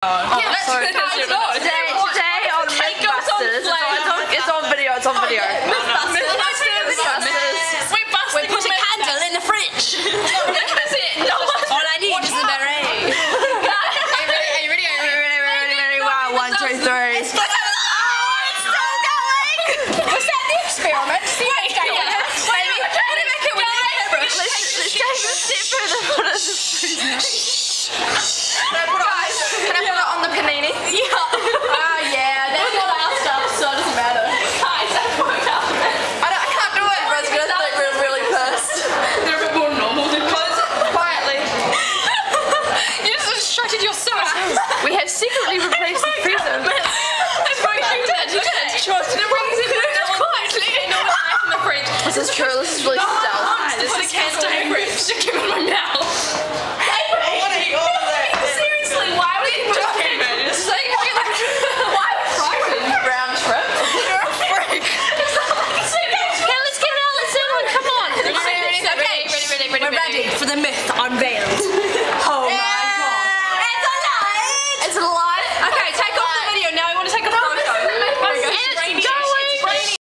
Today on Mythbusters, it's on video. Mythbusters. We put a candle in the fridge. All I need is a beret. Are you ready? Wow, 1, 2, 3. Oh, it's still going. Was that the experiment? See what's going on? Let's take a sip through the front of the freezer. Can I put it on the panini? Yeah. Oh yeah, that's not our stuff, so it doesn't matter. Guys, that worked out. I can't do it, Rose, because I think we're really pissed. They're a bit more normal than Close it quietly. You just distracted yourself. We have secretly replaced the freezer. That's what you did. You did. Trust the reason quietly. No one's back in the fridge. This is true. This is really stealth. This is a candle in the fridge. Just give it my mouth. Seriously, why would you put it in? It's like, I feel like, why would you frightened? Brown shrimp. You're a freak. Okay, let's get it out. Let's do it. Come on. Ready. We're ready for the myth unveiled.